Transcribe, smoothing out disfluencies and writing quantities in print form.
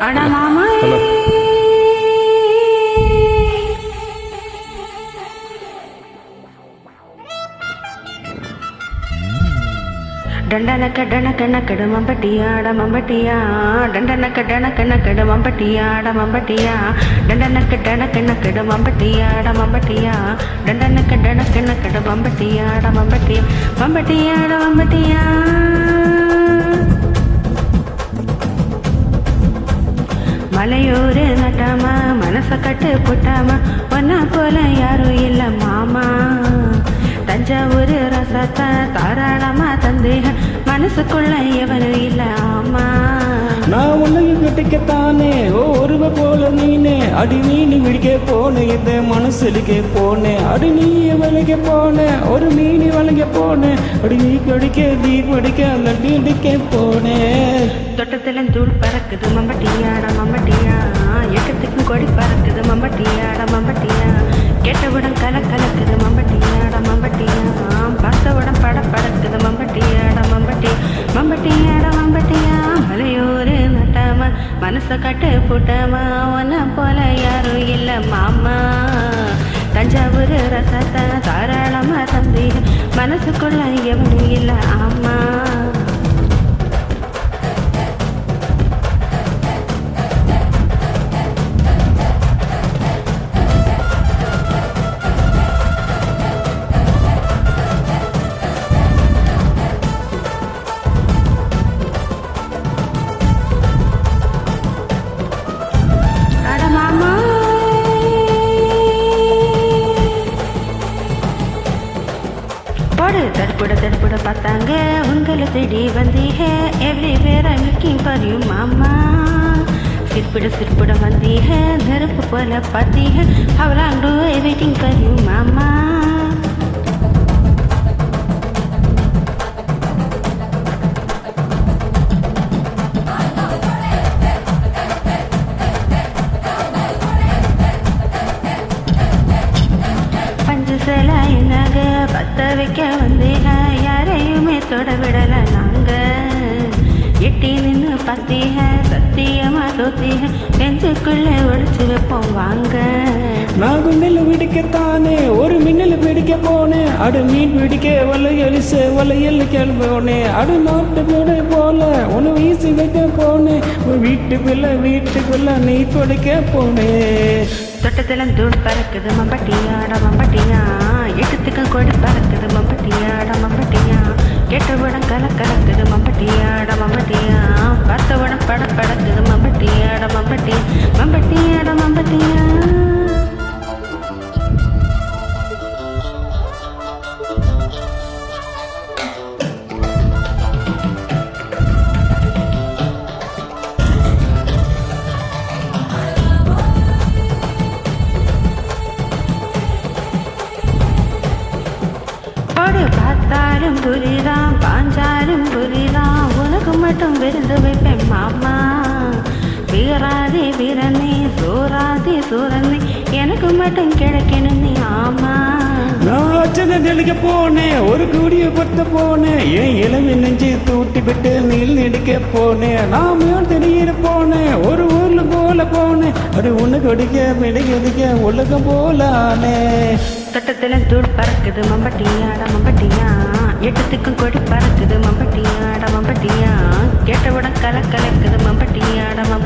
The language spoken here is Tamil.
அட மாமா டண்டனக்க டனக்கண்ணக்கடு மம்பட்டியாட மம்பட்டியா டண்டனக்க டனக்கண்ணக்கடு மம்பட்டியாட மம்பட்டியா டண்டனக்க டனக்கண்ணக்கடு மம்பட்டியாட மம்பட்டியா டண்டனக்க டனக்கண்ணக்கடு மம்பட்டியாட மம்பட்டியா மம்பட்டியாட மம்பட்டியா மலையூரு நட்டாமா மனச கட்டு புட்டாமா ஒன்னா போல யாரும் இல்ல மாமா தஞ்சாவூர் ரசத்தை தாராளமா தந்தேக மனசுக்குள்ள எவனும் இல்ல ஆமா நான் உன்னையும் கட்டிக்கத்தானே ஒருவ போல நீனே அடி மீன் விடிக்க போனே இந்த மனசுலிக்க போனே அடி நீ வலிக்க போனே ஒரு மீன் வலிக்க போனே அடி நீ கடிக்க நீ படிக்க லட்டி அடிக்க போனே தொட்டத்துல தூள் பறக்குது மம்பட்டியாட மம்பட்டியா எக்கத்துக்கும் கொடி பறக்குது மம்பட்டியாட மம்பட்டியா கேட்டவுடன் கலக்குது மம்பட்டியாட மம்பட்டியா பார்த்தவுடன் படக்குது மம்பட்டியாட மம்பட்டி மம்பட்டியாட மம்பட்டியா மலையூரு நட்டாம மனச கட்டு புட்டாமா ஒன்ன போல யாரும் இல்ல மாமா தஞ்சாவூர் ரசத்தை தாராளமா தந்தி மனசுக்குள்ள எவனும் இல்ல ஆமா தடுப்புட பார்த்தாங்க உங்களை தேடி வந்தீங்க everywhere I looking for you மாமா சிற்புட வந்தீங்க நெருப்பு போல பார்த்தீங்க how long do I waiting for you மாமா என்னங்க பத்த வைக்க வந்தீங்க யாரையுமே தொட விடல நாங்க எட்டி நின்று பார்த்தீங்க சத்தியமா தோத்தீங்க நெஞ்சுக்குள்ள ஒழிச்சு வைப்போம் வாங்க நான் குண்டில் பிடிக்கத்தானே ஒரு மின்னல் பிடிக்க போனேன் அடு மீன் பிடிக்க வலையல் கிளம்போனே அடு நாட்டு போட போல ஒன்று வீசி வைக்க போனேன் வீட்டுக்குள்ள நீ கொடுக்க போனேன் தொட்டத்துல தூள் பறக்குது மம்பட்டியாட மம்பட்டியா எட்டத்துக்கும் கொடி பறக்குது மம்பட்டியாட மம்பட்டியா கேட்டவுடன் கலக்குது மம்பட்டியாட மம்பட்டியா பார்த்தவுடன் படக்குது மம்பட்டியாட மம்பட்டி மம்பட்டியாட மம்பட்டியா பார்த்தாலும் புரிதான் பாஞ்சாலும் புரிதான் உனக்கு மட்டும் விருந்து வைப்பேன் மாமா வீராதி வீரனே சூராதி சூரனே எனக்கு மட்டும் கிடைக்கணும் நீ ஆமா நான் தெளிக்க போனேன் ஒரு கூடிய கொத்த போனேன் என் இளமை நெஞ்சு தூட்டி விட்டு நீல் நெடிக்க போனேன் நான் தெரிய போனேன் ஒரு ஊர்ல போல போனேன் அது உனக்கு அடிக்க மெடிக்க உலகம் போலானே தொட்டத்துல தூள் பறக்குது மம்பட்டியாட மம்பட்டியா எட்டத்துக்கும் கொடி பறக்குது மம்பட்டியாட மம்பட்டியா கேட்டவுடன் கலக்குது மம்பட்டியாட மம்பட்டி